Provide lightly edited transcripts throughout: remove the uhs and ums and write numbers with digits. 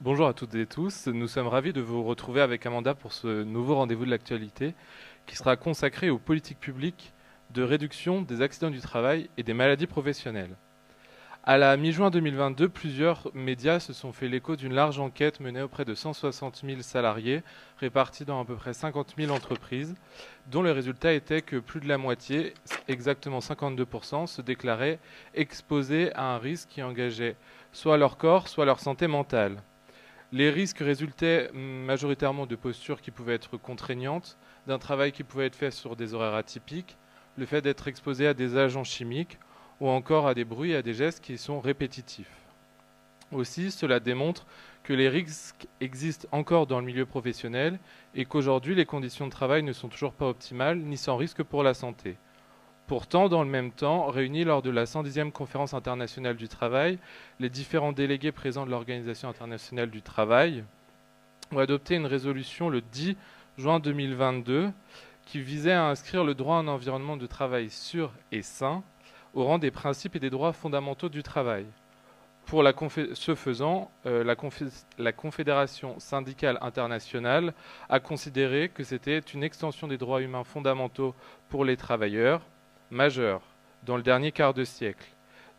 Bonjour à toutes et tous, nous sommes ravis de vous retrouver avec Amanda pour ce nouveau rendez-vous de l'actualité qui sera consacré aux politiques publiques de réduction des accidents du travail et des maladies professionnelles. À la mi-juin 2022, plusieurs médias se sont fait l'écho d'une large enquête menée auprès de 160 000 salariés répartis dans à peu près 50 000 entreprises, dont le résultat était que plus de la moitié, exactement 52%, se déclaraient exposés à un risque qui engageait soit leur corps, soit leur santé mentale. Les risques résultaient majoritairement de postures qui pouvaient être contraignantes, d'un travail qui pouvait être fait sur des horaires atypiques, le fait d'être exposé à des agents chimiques ou encore à des bruits et à des gestes qui sont répétitifs. Aussi, cela démontre que les risques existent encore dans le milieu professionnel et qu'aujourd'hui les conditions de travail ne sont toujours pas optimales ni sans risque pour la santé. Pourtant, dans le même temps, réunis lors de la 110e conférence internationale du travail, les différents délégués présents de l'Organisation internationale du travail ont adopté une résolution le 10 juin 2022 qui visait à inscrire le droit à un environnement de travail sûr et sain au rang des principes et des droits fondamentaux du travail. Ce faisant, la Confédération syndicale internationale a considéré que c'était une extension des droits humains fondamentaux pour les travailleurs majeurs dans le dernier quart de siècle.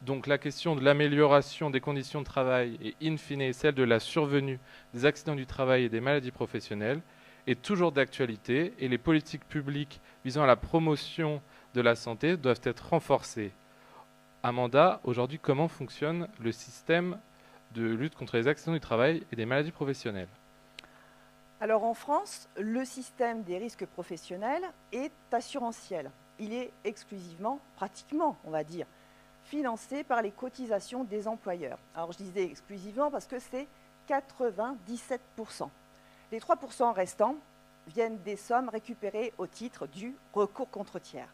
Donc la question de l'amélioration des conditions de travail et in fine celle de la survenue des accidents du travail et des maladies professionnelles est toujours d'actualité et les politiques publiques visant à la promotion de la santé doivent être renforcées. Amanda, aujourd'hui, comment fonctionne le système de lutte contre les accidents du travail et des maladies professionnelles? Alors en France, le système des risques professionnels est assurantiel. Il est exclusivement, pratiquement, on va dire, financé par les cotisations des employeurs. Alors je disais exclusivement parce que c'est 97%. Les 3% restants viennent des sommes récupérées au titre du recours contre tiers.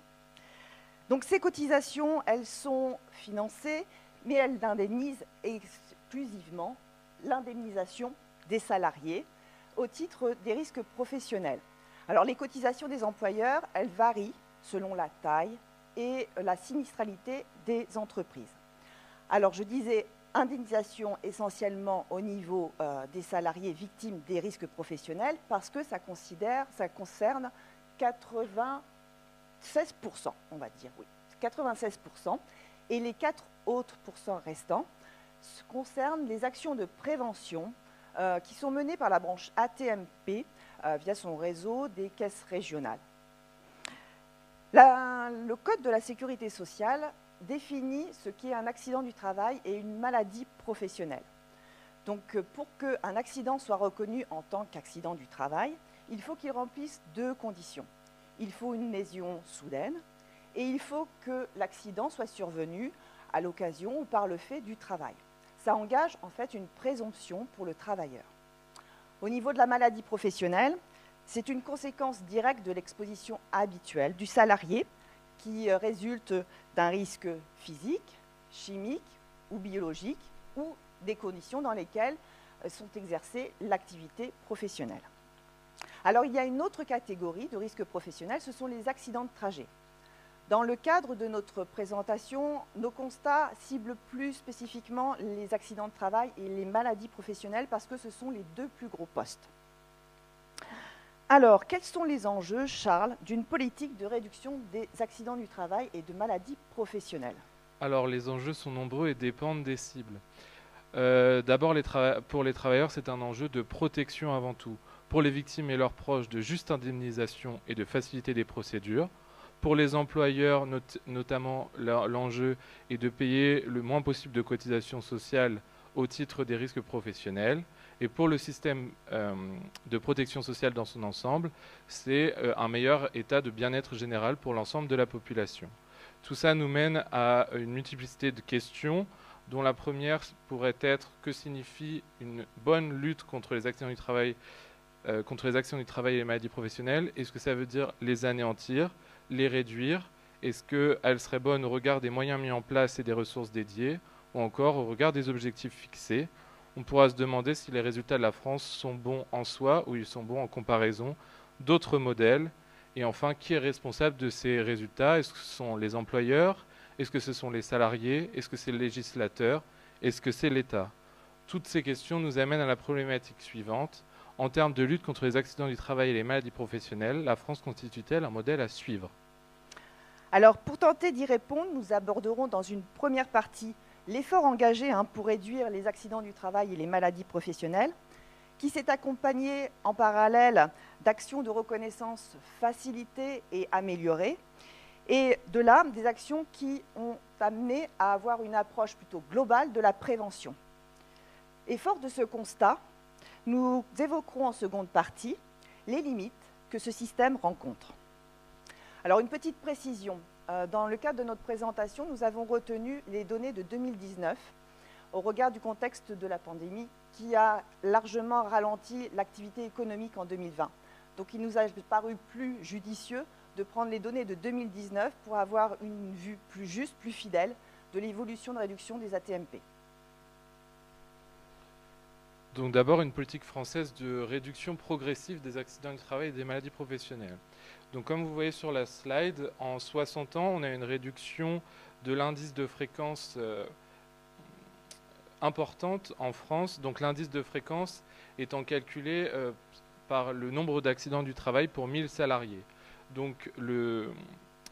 Donc ces cotisations, elles sont financées, mais elles indemnisent exclusivement l'indemnisation des salariés au titre des risques professionnels. Alors les cotisations des employeurs, elles varient selon la taille et la sinistralité des entreprises. Alors je disais indemnisation essentiellement au niveau des salariés victimes des risques professionnels parce que ça concerne 96%, on va dire, oui, 96%. Et les 4 autres pourcents restants concernent les actions de prévention qui sont menées par la branche AT-MP via son réseau des caisses régionales. Le Code de la sécurité sociale définit ce qu'est un accident du travail et une maladie professionnelle. Donc pour qu'un accident soit reconnu en tant qu'accident du travail, il faut qu'il remplisse 2 conditions. Il faut une lésion soudaine et il faut que l'accident soit survenu à l'occasion ou par le fait du travail. Ça engage en fait une présomption pour le travailleur. Au niveau de la maladie professionnelle, c'est une conséquence directe de l'exposition habituelle du salarié qui résulte d'un risque physique, chimique ou biologique ou des conditions dans lesquelles sont exercées l'activité professionnelle. Alors il y a une autre catégorie de risques professionnels, ce sont les accidents de trajet. Dans le cadre de notre présentation, nos constats ciblent plus spécifiquement les accidents de travail et les maladies professionnelles parce que ce sont les 2 plus gros postes. Alors, quels sont les enjeux, Charles, d'une politique de réduction des accidents du travail et de maladies professionnelles? Alors les enjeux sont nombreux et dépendent des cibles. D'abord, pour les travailleurs, c'est un enjeu de protection avant tout. Pour les victimes et leurs proches, de juste indemnisation et de faciliter des procédures. Pour les employeurs, notamment, l'enjeu est de payer le moins possible de cotisations sociales au titre des risques professionnels. Et pour le système de protection sociale dans son ensemble, c'est un meilleur état de bien-être général pour l'ensemble de la population. Tout ça nous mène à une multiplicité de questions, dont la première pourrait être que signifie une bonne lutte contre les accidents du travail, et les maladies professionnelles. Est-ce que ça veut dire les anéantir, les réduire? Est-ce qu'elle serait bonne au regard des moyens mis en place et des ressources dédiées, ou encore au regard des objectifs fixés? On pourra se demander si les résultats de la France sont bons en soi ou ils sont bons en comparaison d'autres modèles. Et enfin, qui est responsable de ces résultats? Est-ce que ce sont les employeurs? Est-ce que ce sont les salariés? Est-ce que c'est le législateur? Est-ce que c'est l'État? Toutes ces questions nous amènent à la problématique suivante. En termes de lutte contre les accidents du travail et les maladies professionnelles, la France constitue-t-elle un modèle à suivre? Alors, pour tenter d'y répondre, nous aborderons dans une première partie l'effort engagé pour réduire les accidents du travail et les maladies professionnelles, qui s'est accompagné en parallèle d'actions de reconnaissance facilitées et améliorées, et de là, des actions qui ont amené à avoir une approche plutôt globale de la prévention. Et fort de ce constat, nous évoquerons en seconde partie les limites que ce système rencontre. Alors, une petite précision. Dans le cadre de notre présentation, nous avons retenu les données de 2019 au regard du contexte de la pandémie qui a largement ralenti l'activité économique en 2020. Donc, il nous a paru plus judicieux de prendre les données de 2019 pour avoir une vue plus juste, plus fidèle de l'évolution de réduction des AT-MP. Donc d'abord, une politique française de réduction progressive des accidents du travail et des maladies professionnelles. Donc comme vous voyez sur la slide, en 60 ans, on a une réduction de l'indice de fréquence importante en France. Donc l'indice de fréquence étant calculé par le nombre d'accidents du travail pour 1000 salariés. Donc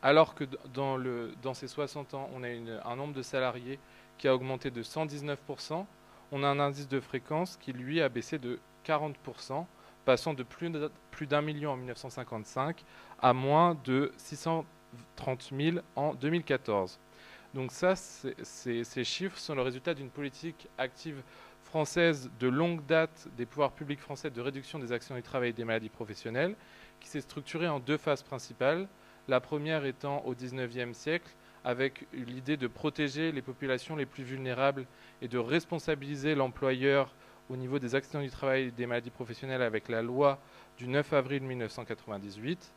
alors que dans ces 60 ans, on a un nombre de salariés qui a augmenté de 119%, on a un indice de fréquence qui, lui, a baissé de 40%, passant de plus d'1 million en 1955 à moins de 630 000 en 2014. Donc ça, ces chiffres sont le résultat d'une politique active française de longue date des pouvoirs publics français de réduction des accidents du travail et des maladies professionnelles, qui s'est structurée en deux phases principales. La première étant au XIXe siècle, avec l'idée de protéger les populations les plus vulnérables et de responsabiliser l'employeur au niveau des accidents du travail et des maladies professionnelles avec la loi du 9 avril 1998,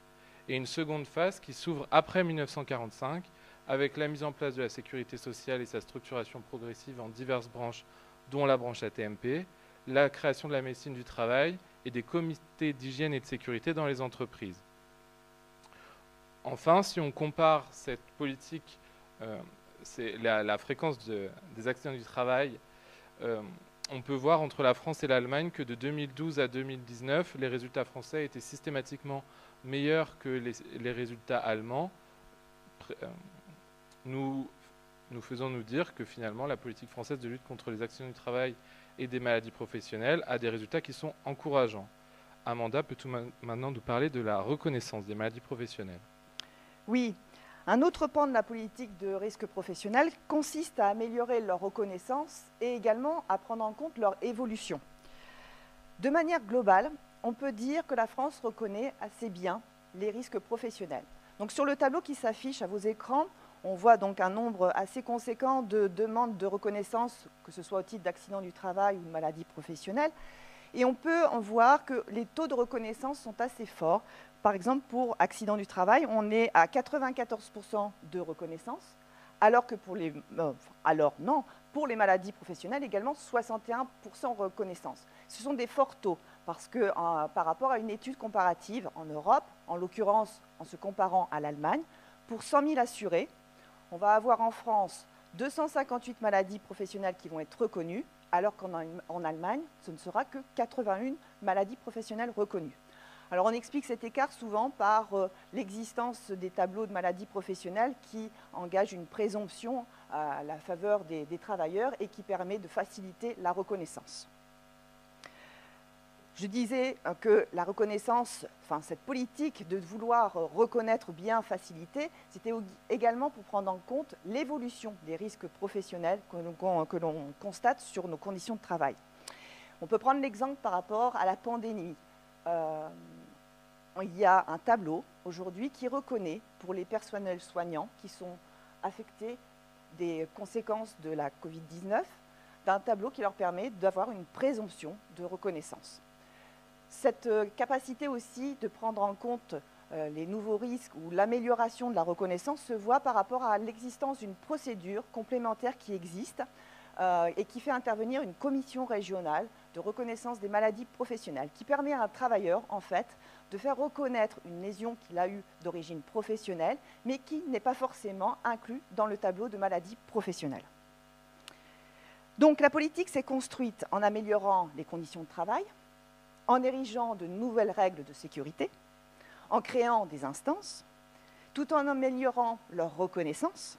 et une seconde phase qui s'ouvre après 1945 avec la mise en place de la sécurité sociale et sa structuration progressive en diverses branches, dont la branche AT-MP, la création de la médecine du travail et des comités d'hygiène et de sécurité dans les entreprises. Enfin, si on compare cette politique, c'est la fréquence des accidents du travail, on peut voir entre la France et l'Allemagne que de 2012 à 2019, les résultats français étaient systématiquement meilleurs que les résultats allemands. Nous faisons nous dire que finalement la politique française de lutte contre les accidents du travail et des maladies professionnelles a des résultats qui sont encourageants. Amanda peut maintenant nous parler de la reconnaissance des maladies professionnelles. Oui, un autre pan de la politique de risque professionnel consiste à améliorer leur reconnaissance et également à prendre en compte leur évolution. De manière globale, on peut dire que la France reconnaît assez bien les risques professionnels. Donc sur le tableau qui s'affiche à vos écrans, on voit donc un nombre assez conséquent de demandes de reconnaissance, que ce soit au titre d'accident du travail ou de maladie professionnelle. Et on peut en voir que les taux de reconnaissance sont assez forts. Par exemple, pour accident du travail, on est à 94% de reconnaissance, alors que pour les maladies professionnelles, également 61% reconnaissance. Ce sont des forts taux, parce que par rapport à une étude comparative en Europe, en l'occurrence en se comparant à l'Allemagne, pour 100 000 assurés, on va avoir en France 258 maladies professionnelles qui vont être reconnues, alors qu'en Allemagne, ce ne sera que 81 maladies professionnelles reconnues. Alors on explique cet écart souvent par l'existence des tableaux de maladies professionnelles qui engagent une présomption à la faveur des travailleurs et qui permet de faciliter la reconnaissance. Je disais que la reconnaissance, cette politique de vouloir reconnaître bien, faciliter, c'était également pour prendre en compte l'évolution des risques professionnels que l'on constate sur nos conditions de travail. On peut prendre l'exemple par rapport à la pandémie. Il y a un tableau aujourd'hui qui reconnaît pour les personnels soignants qui sont affectés des conséquences de la Covid-19, d'un tableau qui leur permet d'avoir une présomption de reconnaissance. Cette capacité aussi de prendre en compte les nouveaux risques ou l'amélioration de la reconnaissance se voit par rapport à l'existence d'une procédure complémentaire qui existe et qui fait intervenir une commission régionale de reconnaissance des maladies professionnelles qui permet à un travailleur, en fait, de faire reconnaître une lésion qu'il a eue d'origine professionnelle, mais qui n'est pas forcément inclus dans le tableau de maladies professionnelles. Donc la politique s'est construite en améliorant les conditions de travail, en érigeant de nouvelles règles de sécurité, en créant des instances, tout en améliorant leur reconnaissance.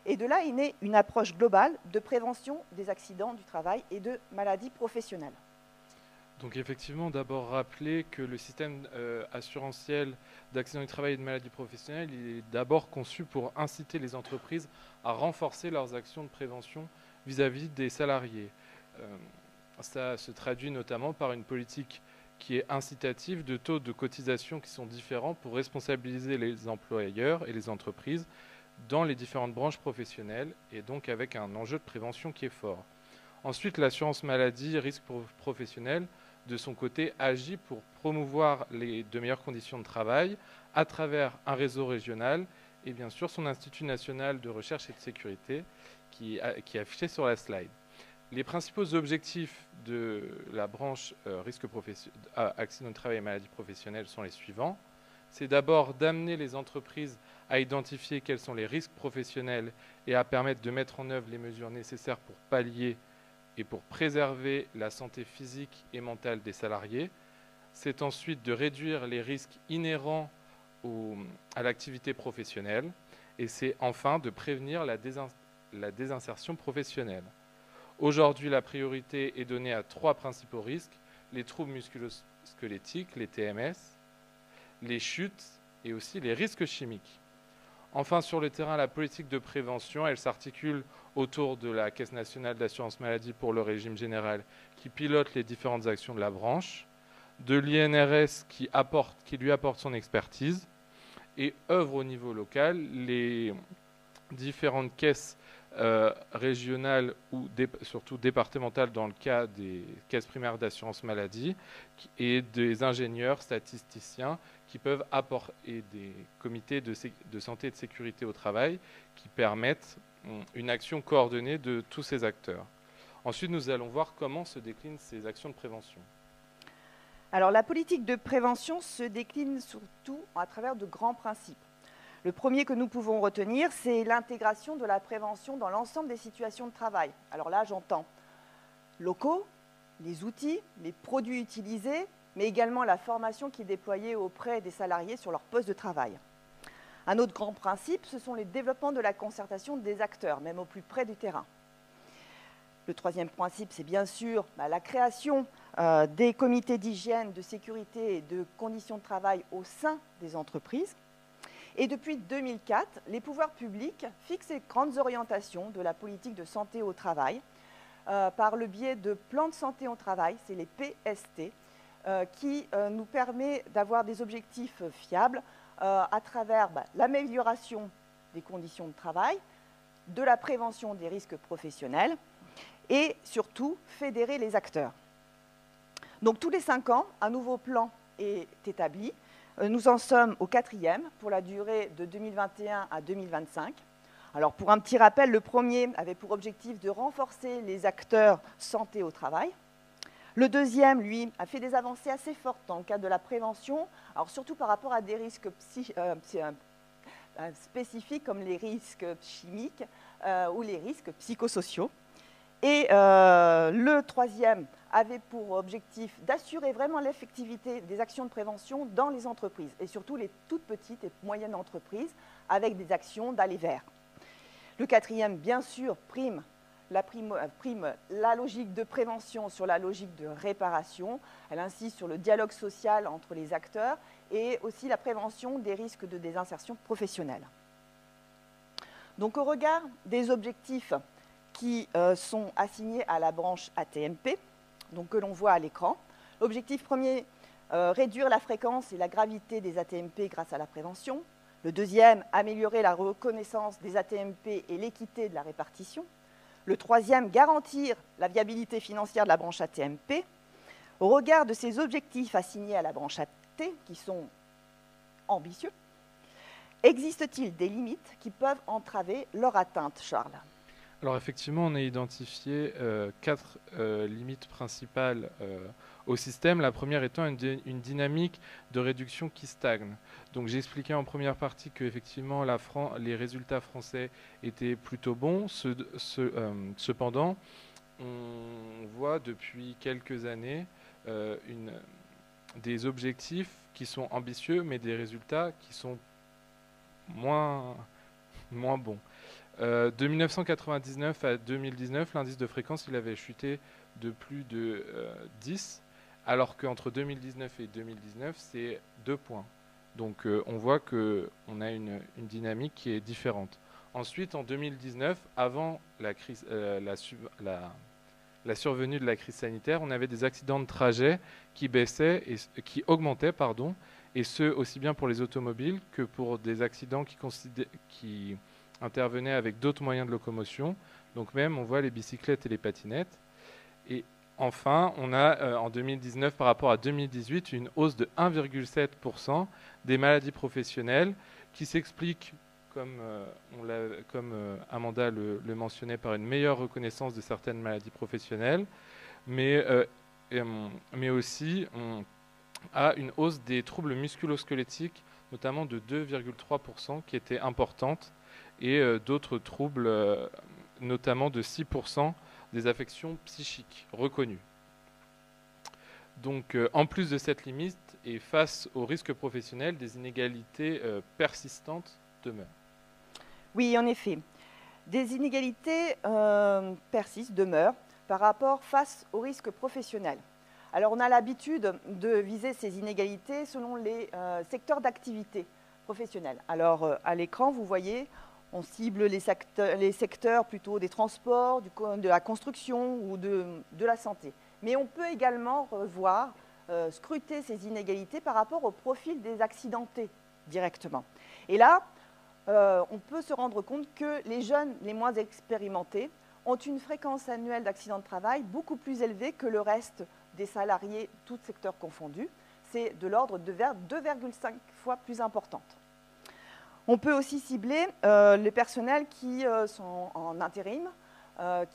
Et de là est née une approche globale de prévention des accidents du travail et de maladies professionnelles. Donc effectivement, d'abord rappeler que le système assurantiel d'accidents du travail et de maladies professionnelles, il est d'abord conçu pour inciter les entreprises à renforcer leurs actions de prévention vis-à-vis des salariés. Ça se traduit notamment par une politique qui est incitative de taux de cotisation qui sont différents pour responsabiliser les employeurs et les entreprises dans les différentes branches professionnelles et donc avec un enjeu de prévention qui est fort. Ensuite, l'assurance maladie risque professionnel, de son côté, agit pour promouvoir de meilleures conditions de travail à travers un réseau régional et bien sûr son Institut national de recherche et de sécurité qui est affiché sur la slide. Les principaux objectifs de la branche accidents de travail et maladies professionnelles sont les suivants. C'est d'abord d'amener les entreprises à identifier quels sont les risques professionnels et à permettre de mettre en œuvre les mesures nécessaires pour pallier et pour préserver la santé physique et mentale des salariés. C'est ensuite de réduire les risques inhérents à l'activité professionnelle. Et c'est enfin de prévenir la désinsertion professionnelle. Aujourd'hui, la priorité est donnée à 3 principaux risques: les troubles musculo-squelettiques, les TMS, les chutes et aussi les risques chimiques. Enfin, sur le terrain, la politique de prévention, elle s'articule autour de la Caisse nationale d'assurance maladie pour le régime général qui pilote les différentes actions de la branche, de l'INRS qui lui apporte son expertise et œuvre au niveau local les différentes caisses régionales ou surtout départementales dans le cas des caisses primaires d'assurance maladie et des ingénieurs statisticiens qui peuvent apporter des comités de santé et de sécurité au travail qui permettent une action coordonnée de tous ces acteurs. Ensuite, nous allons voir comment se déclinent ces actions de prévention. Alors la politique de prévention se décline surtout à travers de grands principes. Le premier que nous pouvons retenir, c'est l'intégration de la prévention dans l'ensemble des situations de travail. Alors là, j'entends locaux, les outils, les produits utilisés, mais également la formation qui est déployée auprès des salariés sur leur poste de travail. Un autre grand principe, ce sont les développements de la concertation des acteurs, même au plus près du terrain. Le troisième principe, c'est bien sûr la création des comités d'hygiène, de sécurité et de conditions de travail au sein des entreprises. Et depuis 2004, les pouvoirs publics fixent les grandes orientations de la politique de santé au travail par le biais de plans de santé au travail, c'est les PST, qui nous permet d'avoir des objectifs fiables à travers l'amélioration des conditions de travail, de la prévention des risques professionnels et surtout fédérer les acteurs. Donc tous les 5 ans, un nouveau plan est établi. Nous en sommes au 4e pour la durée de 2021 à 2025. Alors pour un petit rappel, le premier avait pour objectif de renforcer les acteurs santé au travail. Le deuxième, lui, a fait des avancées assez fortes dans le cadre de la prévention, alors surtout par rapport à des risques spécifiques comme les risques chimiques ou les risques psychosociaux. Et le troisième avait pour objectif d'assurer vraiment l'effectivité des actions de prévention dans les entreprises, et surtout les toutes petites et moyennes entreprises, avec des actions d'aller vers. Le quatrième, bien sûr, prime la logique de prévention sur la logique de réparation. Elle insiste sur le dialogue social entre les acteurs et aussi la prévention des risques de désinsertion professionnelle. Donc au regard des objectifs qui sont assignés à la branche AT-MP, donc que l'on voit à l'écran. L'objectif premier, réduire la fréquence et la gravité des AT-MP grâce à la prévention. Le deuxième, améliorer la reconnaissance des AT-MP et l'équité de la répartition. Le troisième, garantir la viabilité financière de la branche AT-MP. Au regard de ces objectifs assignés à la branche AT, qui sont ambitieux, existe-t-il des limites qui peuvent entraver leur atteinte, Charles ? Alors effectivement, on a identifié 4 limites principales au système. La première étant une dynamique de réduction qui stagne. Donc j'ai expliqué en première partie que effectivement les résultats français étaient plutôt bons. Cependant, on voit depuis quelques années des objectifs qui sont ambitieux, mais des résultats qui sont moins bons. De 1999 à 2019, l'indice de fréquence, il avait chuté de plus de 10, alors qu'entre 2019 et 2019, c'est 2 points. Donc on voit qu'on a une dynamique qui est différente. Ensuite, en 2019, avant la survenue de la crise sanitaire, on avait des accidents de trajet qui baissaient et qui augmentaient, pardon, et ce aussi bien pour les automobiles que pour des accidents qui intervenaient avec d'autres moyens de locomotion. Donc même, on voit les bicyclettes et les patinettes. Et enfin, on a en 2019 par rapport à 2018 une hausse de 1,7% des maladies professionnelles qui s'explique, comme Amanda le mentionnait, par une meilleure reconnaissance de certaines maladies professionnelles, mais aussi on a une hausse des troubles musculo-squelettiques, notamment de 2,3%, qui était importante, et d'autres troubles, notamment de 6% des affections psychiques reconnues. Donc, en plus de cette limite, et face aux risques professionnels, des inégalités persistantes demeurent. Oui, en effet. Des inégalités persistent, demeurent, par rapport face aux risques professionnels. Alors, on a l'habitude de viser ces inégalités selon les secteurs d'activité professionnelle. Alors, à l'écran, vous voyez, on cible les secteurs plutôt des transports, de la construction ou de la santé. Mais on peut également revoir, scruter ces inégalités par rapport au profil des accidentés directement. Et là, on peut se rendre compte que les jeunes les moins expérimentés ont une fréquence annuelle d'accidents de travail beaucoup plus élevée que le reste des salariés, tous secteurs confondus. C'est de l'ordre de 2,5 fois plus importante. On peut aussi cibler les personnels qui sont en intérim,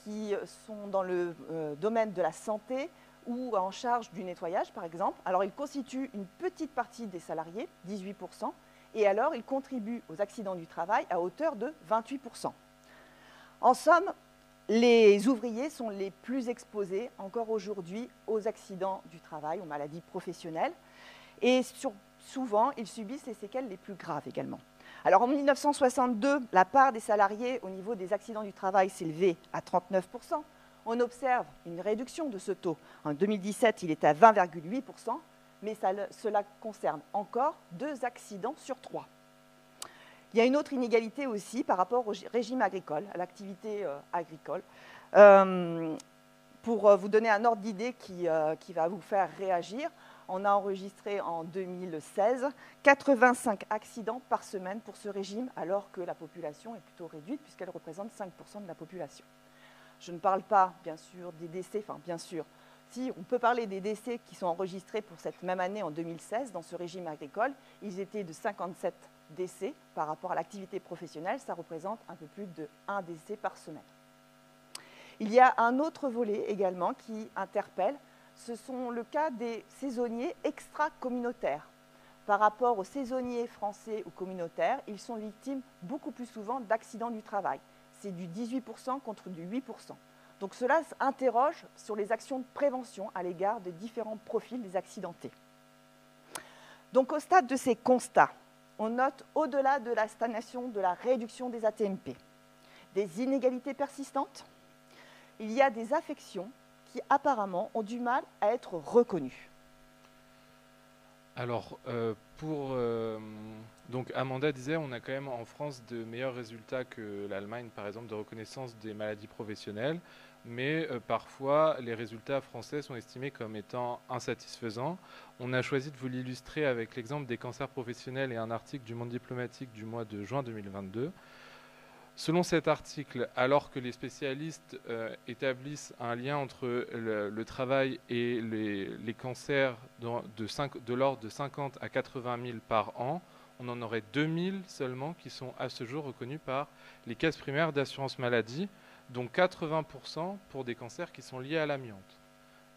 qui sont dans le domaine de la santé ou en charge du nettoyage, par exemple. Alors, ils constituent une petite partie des salariés, 18%, et alors ils contribuent aux accidents du travail à hauteur de 28%. En somme, les ouvriers sont les plus exposés encore aujourd'hui aux accidents du travail, aux maladies professionnelles, et souvent, ils subissent les séquelles les plus graves également. Alors en 1962, la part des salariés au niveau des accidents du travail s'élevait à 39%. On observe une réduction de ce taux. En 2017, il est à 20,8%, mais cela concerne encore 2 accidents sur 3. Il y a une autre inégalité aussi par rapport au régime agricole, à l'activité agricole. Pour vous donner un ordre d'idée qui va vous faire réagir, on a enregistré en 2016 85 accidents par semaine pour ce régime, alors que la population est plutôt réduite puisqu'elle représente 5% de la population. Je ne parle pas, bien sûr, des décès, enfin bien sûr, si on peut parler des décès qui sont enregistrés pour cette même année en 2016 dans ce régime agricole, ils étaient de 57 décès par rapport à l'activité professionnelle, ça représente un peu plus de 1 décès par semaine. Il y a un autre volet également qui interpelle, ce sont le cas des saisonniers extra-communautaires. Par rapport aux saisonniers français ou communautaires, ils sont victimes beaucoup plus souvent d'accidents du travail. C'est du 18% contre du 8%. Donc cela interroge sur les actions de prévention à l'égard des différents profils des accidentés. Donc au stade de ces constats, on note au-delà de la stagnation, de la réduction des AT-MP, des inégalités persistantes, il y a des affections qui apparemment ont du mal à être reconnues. Alors, donc Amanda disait, on a quand même en France de meilleurs résultats que l'Allemagne, par exemple, de reconnaissance des maladies professionnelles, mais parfois les résultats français sont estimés comme étant insatisfaisants. On a choisi de vous l'illustrer avec l'exemple des cancers professionnels et un article du Monde diplomatique du mois de juin 2022. Selon cet article, alors que les spécialistes établissent un lien entre le travail et les cancers de l'ordre de 50 à 80 000 par an, on en aurait 2 000 seulement qui sont à ce jour reconnus par les caisses primaires d'assurance maladie, dont 80% pour des cancers qui sont liés à l'amiante.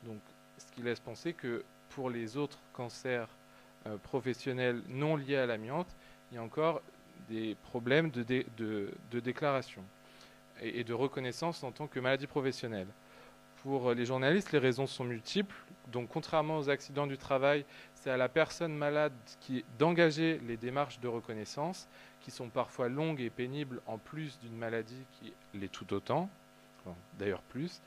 Donc, ce qui laisse penser que pour les autres cancers professionnels non liés à l'amiante, il y a encore des problèmes de déclaration et de reconnaissance en tant que maladie professionnelle. Pour les journalistes, les raisons sont multiples. Donc, contrairement aux accidents du travail, c'est à la personne malade d'engager les démarches de reconnaissance, qui sont parfois longues et pénibles, en plus d'une maladie qui l'est tout autant, d'ailleurs plus.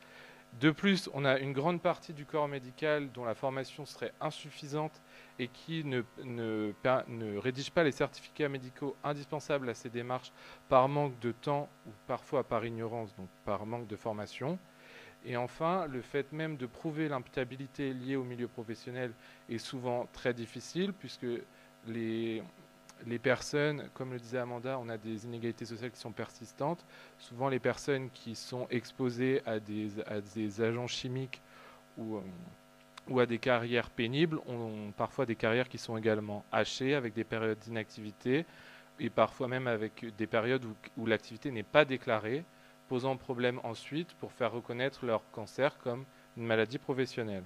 De plus, on a une grande partie du corps médical dont la formation serait insuffisante et qui ne rédige pas les certificats médicaux indispensables à ces démarches par manque de temps ou parfois par ignorance, donc par manque de formation. Et enfin, le fait même de prouver l'imputabilité liée au milieu professionnel est souvent très difficile, puisque les personnes, comme le disait Amanda, on a des inégalités sociales qui sont persistantes. Souvent, les personnes qui sont exposées à des agents chimiques ou à des carrières pénibles ont parfois des carrières qui sont également hachées, avec des périodes d'inactivité, et parfois même avec des périodes où l'activité n'est pas déclarée, posant problème ensuite pour faire reconnaître leur cancer comme une maladie professionnelle.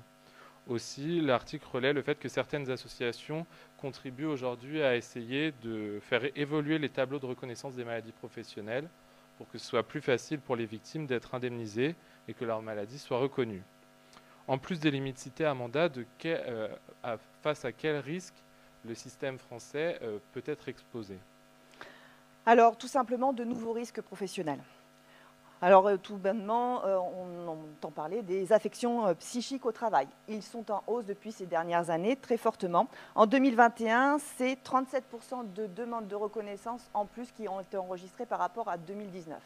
Aussi, l'article relaie le fait que certaines associations contribuent aujourd'hui à essayer de faire évoluer les tableaux de reconnaissance des maladies professionnelles pour que ce soit plus facile pour les victimes d'être indemnisées et que leur maladie soit reconnue. En plus des limites citées, Amanda, face à quel risque le système français peut être exposé? Alors, tout simplement, de nouveaux risques professionnels. Alors, tout bonnement, on entend parler des affections psychiques au travail. Ils sont en hausse depuis ces dernières années, très fortement. En 2021, c'est 37% de demandes de reconnaissance en plus qui ont été enregistrées par rapport à 2019.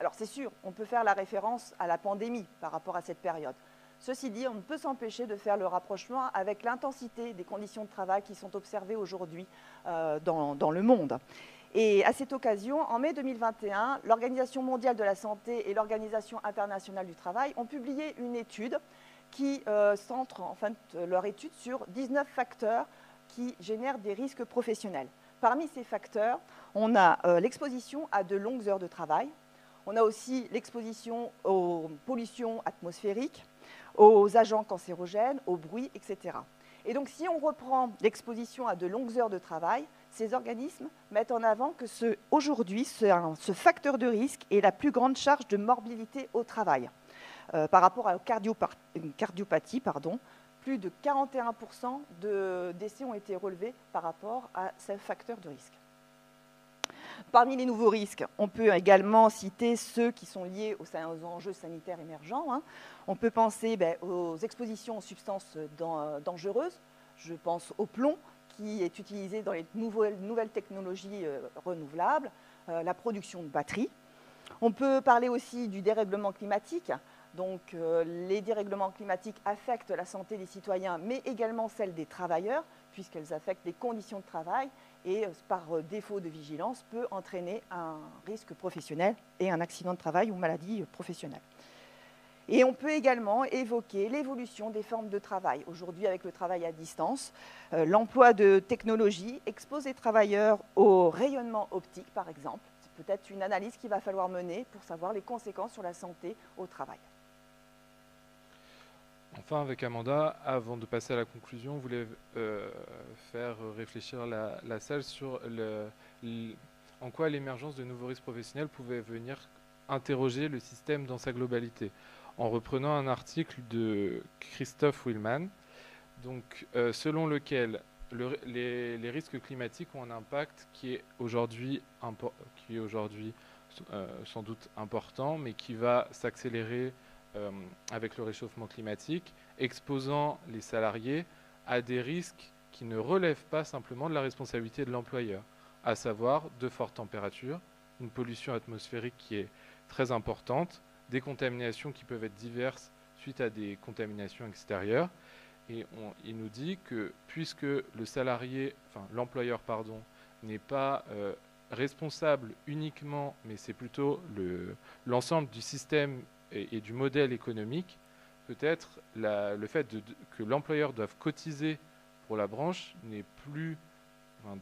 Alors, c'est sûr, on peut faire la référence à la pandémie par rapport à cette période. Ceci dit, on ne peut s'empêcher de faire le rapprochement avec l'intensité des conditions de travail qui sont observées aujourd'hui dans le monde. Et à cette occasion, en mai 2021, l'Organisation mondiale de la santé et l'Organisation internationale du travail ont publié une étude qui centre leur étude sur 19 facteurs qui génèrent des risques professionnels. Parmi ces facteurs, on a l'exposition à de longues heures de travail, on a aussi l'exposition aux pollutions atmosphériques, aux agents cancérogènes, au bruit, etc. Et donc, si on reprend l'exposition à de longues heures de travail, ces organismes mettent en avant que aujourd'hui, ce facteur de risque est la plus grande charge de morbidité au travail. Par rapport à une cardiopathie, plus de 41% de décès ont été relevés par rapport à ce facteur de risque. Parmi les nouveaux risques, on peut également citer ceux qui sont liés aux enjeux sanitaires émergents. On peut penser aux expositions aux substances dangereuses. Je pense au plomb, qui est utilisé dans les nouvelles technologies renouvelables, la production de batteries. On peut parler aussi du dérèglement climatique. Donc, les dérèglements climatiques affectent la santé des citoyens, mais également celle des travailleurs, puisqu'elles affectent les conditions de travail et, par défaut de vigilance, peut entraîner un risque professionnel et un accident de travail ou maladie professionnelle. Et on peut également évoquer l'évolution des formes de travail. Aujourd'hui, avec le travail à distance, l'emploi de technologies expose les travailleurs au rayonnement optique, par exemple. C'est peut-être une analyse qu'il va falloir mener pour savoir les conséquences sur la santé au travail. Enfin, avec Amanda, avant de passer à la conclusion, on voulait faire réfléchir la salle sur en quoi l'émergence de nouveaux risques professionnels pouvait venir interroger le système dans sa globalité, en reprenant un article de Christophe Willman, donc, selon lequel les risques climatiques ont un impact qui est aujourd'hui sans doute important, mais qui va s'accélérer avec le réchauffement climatique, exposant les salariés à des risques qui ne relèvent pas simplement de la responsabilité de l'employeur, à savoir de fortes températures, une pollution atmosphérique qui est très importante, des contaminations qui peuvent être diverses suite à des contaminations extérieures. Et il nous dit que puisque l'employeur n'est pas responsable uniquement, mais c'est plutôt l'ensemble du système et du modèle économique, peut-être le fait que l'employeur doive cotiser pour la branche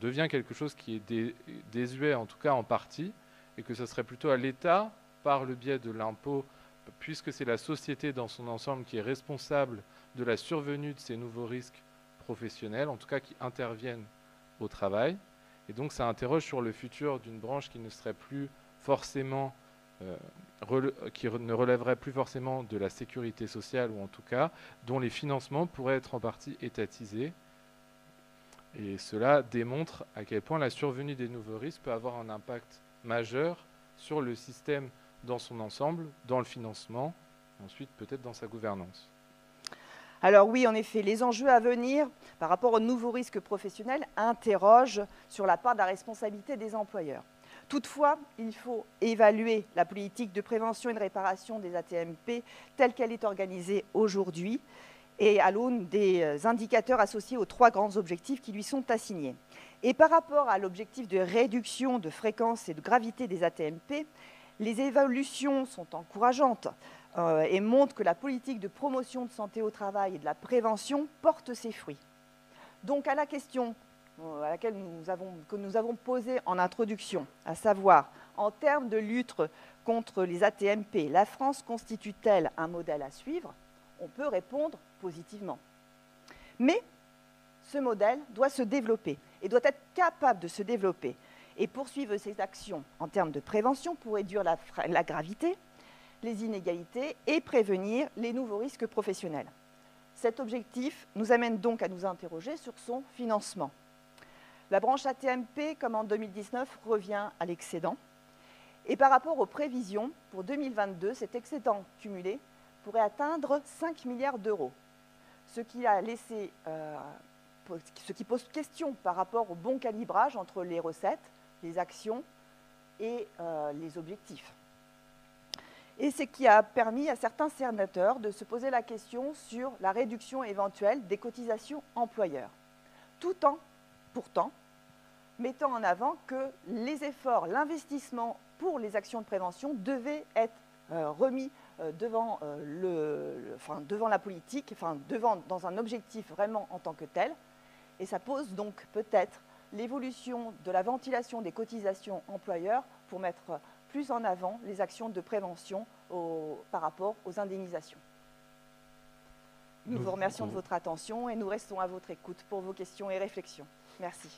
devient quelque chose qui est désuet, en tout cas en partie, et que ce serait plutôt à l'État, par le biais de l'impôt, puisque c'est la société dans son ensemble qui est responsable de la survenue de ces nouveaux risques professionnels, en tout cas qui interviennent au travail. Et donc ça interroge sur le futur d'une branche qui ne serait plus forcément qui ne relèveraient plus forcément de la sécurité sociale, ou en tout cas dont les financements pourraient être en partie étatisés. Et cela démontre à quel point la survenue des nouveaux risques peut avoir un impact majeur sur le système dans son ensemble, dans le financement, et ensuite peut-être dans sa gouvernance. Alors oui, en effet, les enjeux à venir par rapport aux nouveaux risques professionnels interrogent sur la part de la responsabilité des employeurs. Toutefois, il faut évaluer la politique de prévention et de réparation des AT-MP telle qu'elle est organisée aujourd'hui et à l'aune des indicateurs associés aux 3 grands objectifs qui lui sont assignés. Et par rapport à l'objectif de réduction de fréquence et de gravité des AT-MP, les évolutions sont encourageantes et montrent que la politique de promotion de santé au travail et de la prévention porte ses fruits. Donc à la question à laquelle nous avons posée en introduction, à savoir, en termes de lutte contre les AT-MP, la France constitue-t-elle un modèle à suivre? On peut répondre positivement. Mais ce modèle doit se développer et doit être capable de se développer et poursuivre ses actions en termes de prévention pour réduire la gravité, les inégalités et prévenir les nouveaux risques professionnels. Cet objectif nous amène donc à nous interroger sur son financement. La branche AT-MP, comme en 2019, revient à l'excédent. Et par rapport aux prévisions, pour 2022, cet excédent cumulé pourrait atteindre 5 milliards d'euros, ce qui pose question par rapport au bon calibrage entre les recettes, les actions et les objectifs. Et ce qui a permis à certains sénateurs de se poser la question sur la réduction éventuelle des cotisations employeurs, tout en, pourtant, mettant en avant que les efforts, l'investissement pour les actions de prévention devaient être remis devant la politique, dans un objectif vraiment en tant que tel. Et ça pose donc peut-être l'évolution de la ventilation des cotisations employeurs pour mettre plus en avant les actions de prévention par rapport aux indemnisations. Nous vous remercions de votre attention et nous restons à votre écoute pour vos questions et réflexions. Merci.